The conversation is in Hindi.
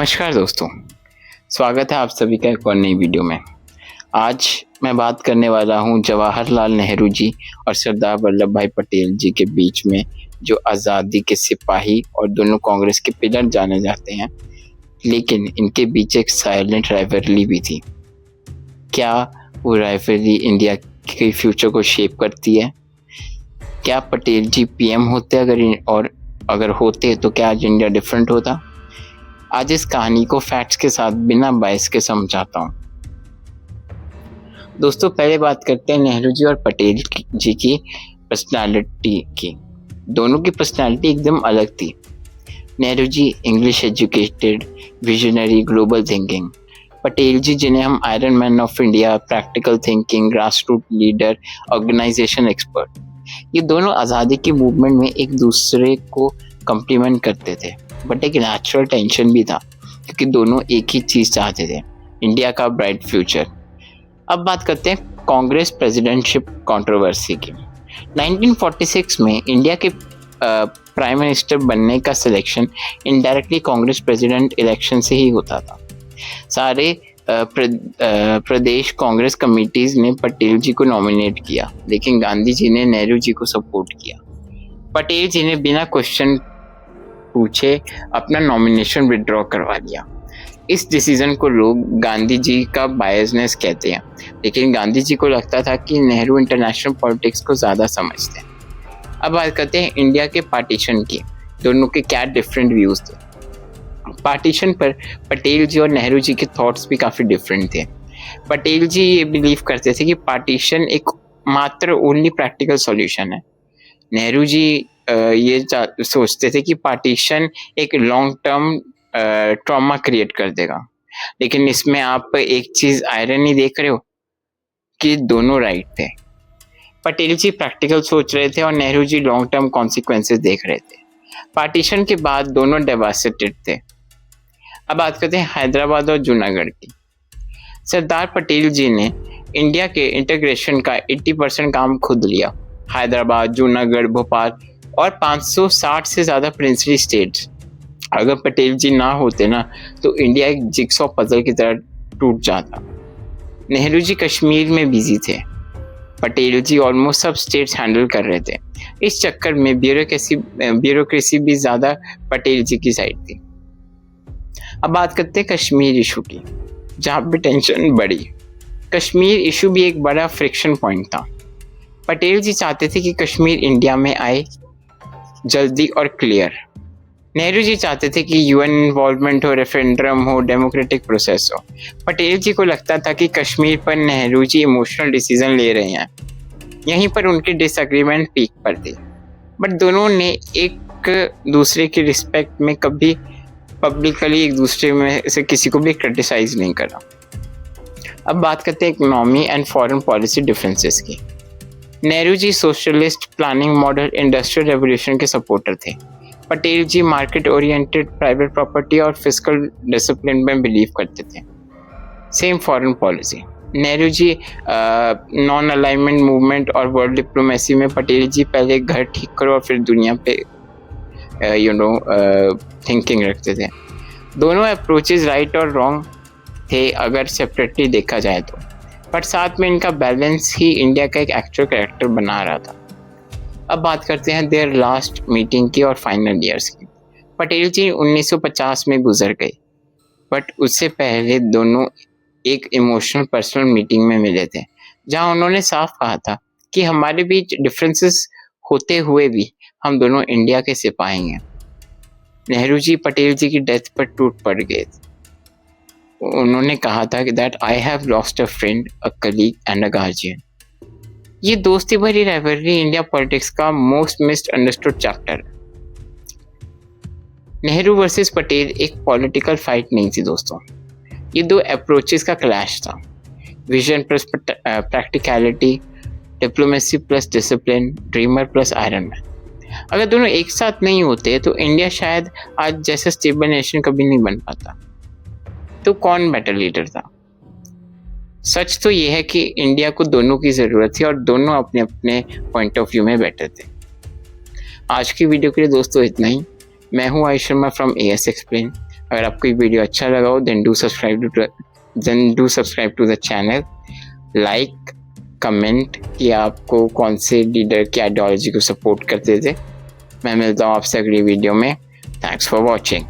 नमस्कार दोस्तों, स्वागत है आप सभी का एक और नई वीडियो में। आज मैं बात करने वाला हूं जवाहरलाल नेहरू जी और सरदार वल्लभ भाई पटेल जी के बीच में जो आज़ादी के सिपाही और दोनों कांग्रेस के पिलर जाने जाते हैं, लेकिन इनके बीच एक साइलेंट राइवलरी भी थी। क्या वो राइवलरी इंडिया के फ्यूचर को शेप करती है? क्या पटेल जी पीएम होते अगर होते तो क्या आज इंडिया डिफरेंट होता? आज इस कहानी को फैक्ट्स के साथ बिना बायस के समझाता हूँ। दोस्तों, पहले बात करते हैं नेहरू जी और पटेल जी की पर्सनालिटी की। दोनों की पर्सनालिटी एकदम अलग थी। Nehru ji English educated, visionary, global thinking. Patel ji जिन्हें हम iron man of India, practical thinking, grass root leader, organization expert. ये दोनों आज़ादी की मूवमेंट में एक दूसरे को कम्प्लीमेंट करते थे, बट एक नेचुरल टेंशन भी था क्योंकि दोनों एक ही चीज़ चाहते थे, इंडिया का ब्राइट फ्यूचर। अब बात करते हैं कांग्रेस प्रेसिडेंटशिप कंट्रोवर्सी की। 1946 में इंडिया के प्राइम मिनिस्टर बनने का selection indirectly Congress president election से ही होता था। सारे प्रदेश कांग्रेस कमिटीज ने पटेल जी को नॉमिनेट किया, लेकिन गांधी जी ने नेहरू जी को सपोर्ट किया। पटेल जी ने बिना क्वेश्चन पूछे अपना नॉमिनेशन विड्रॉ करवा लिया। इस डिसीजन को लोग गांधी जी का बायसनेस कहते हैं, लेकिन गांधी जी को लगता था कि नेहरू इंटरनेशनल पॉलिटिक्स को ज़्यादा समझते हैं। अब बात करते हैं इंडिया के पार्टीशन की। दोनों के क्या डिफरेंट व्यूज़ थे। पार्टीशन पर पटेल जी और नेहरू जी के थॉट्स भी काफ़ी डिफरेंट थे। पटेल जी ये बिलीव करते थे कि पार्टीशन एक मात्र ओनली प्रैक्टिकल सॉल्यूशन है। नेहरू जी ये सोचते थे कि पार्टीशन एक लॉन्ग टर्म ट्रॉमा क्रिएट कर देगा। लेकिन इसमें आप एक चीज़ आयरनी देख रहे हो कि दोनों राइट थे। पटेल जी प्रैक्टिकल सोच रहे थे और Nehru ji long term consequences देख रहे थे। पार्टीशन के बाद दोनों डेवास्टेटेड थे। अब बात करते हैं हैदराबाद और जूनागढ़ की। सरदार पटेल जी ने इंडिया के इंटीग्रेशन का 80% काम खुद लिया। हैदराबाद, जूनागढ़, भोपाल और 560 से ज़्यादा प्रिंसली स्टेट्स। अगर पटेल जी ना होते ना तो इंडिया एक जिक्सॉ पजल की तरह टूट जाता। नेहरू जी कश्मीर में बिजी थे। पटेल जी ऑलमोस्ट सब स्टेट्स हैंडल कर रहे थे। इस चक्कर में ब्यूरोक्रेसी भी ज़्यादा पटेल जी की साइड थी। अब बात करते हैं कश्मीर इशू की, जहाँ पे टेंशन बढ़ी। कश्मीर इशू भी एक बड़ा फ्रिक्शन पॉइंट था। पटेल जी चाहते थे कि कश्मीर इंडिया में आए जल्दी और क्लियर। नेहरू जी चाहते थे कि यूएन इन्वॉल्वमेंट हो, रेफरेंडम हो, डेमोक्रेटिक प्रोसेस हो। पटेल जी को लगता था कि कश्मीर पर नेहरू जी इमोशनल डिसीजन ले रहे हैं। यहीं पर उनके डिसएग्रीमेंट पीक पर थे, बट दोनों ने एक दूसरे की रिस्पेक्ट में कभी पब्लिकली एक दूसरे में से किसी को भी क्रिटिसाइज नहीं करा। अब बात करते हैं economy and foreign policy differences की। Nehru ji socialist planning model, industrial revolution के सपोर्टर थे। Patel ji market oriented, private property और फिस्कल डिसिप्लिन में बिलीव करते थे। Same foreign policy. Nehru ji non alignment movement और वर्ल्ड डिप्लोमेसी में, पटेल जी पहले घर ठीक करो और फिर दुनिया पे थिंकिंग रखते थे। दोनों अप्रोचेस राइट और रॉन्ग थे अगर सेपरेटली देखा जाए तो, बट साथ में इनका बैलेंस ही इंडिया का एक एक्चुअल कैरेक्टर बना रहा था। अब बात करते हैं देयर लास्ट मीटिंग की और फाइनल ईयर्स की। पटेल जी 1950 में गुजर गए, बट उससे पहले दोनों एक इमोशनल पर्सनल मीटिंग में मिले थे, जहां उन्होंने साफ कहा था कि हमारे बीच डिफरेंसेस होते हुए भी हम दोनों इंडिया के सिपाही हैं। नेहरू जी पटेल जी की डेथ पर टूट पड़ गए। उन्होंने कहा था कि that I have lost a friend, a colleague and a guardian. ये दोस्ती भरी राइवलरी इंडिया पॉलिटिक्स का most missed understood chapter. Nehru versus Patel एक पॉलिटिकल फाइट नहीं थी दोस्तों, ये दो अप्रोचेस का क्लैश था। Vision plus practicality, diplomacy plus discipline, dreamer plus iron man. अगर दोनों एक साथ नहीं होते तो इंडिया शायद आज जैसा स्टेबल नेशन कभी नहीं बन पाता। तो कौन बेटर लीडर था? सच तो ये है कि इंडिया को दोनों की ज़रूरत थी और दोनों अपने अपने पॉइंट ऑफ व्यू में बेटर थे। आज की वीडियो के लिए दोस्तों इतना ही। मैं हूँ Ayush Sharma from AS explain. अगर आपको ये वीडियो अच्छा लगा हो then do subscribe to the channel, like comment कि आपको कौन से लीडर की आइडियोलॉजी को सपोर्ट करते थे। मैं मिलता हूँ आपसे अगली वीडियो में। Thanks for watching.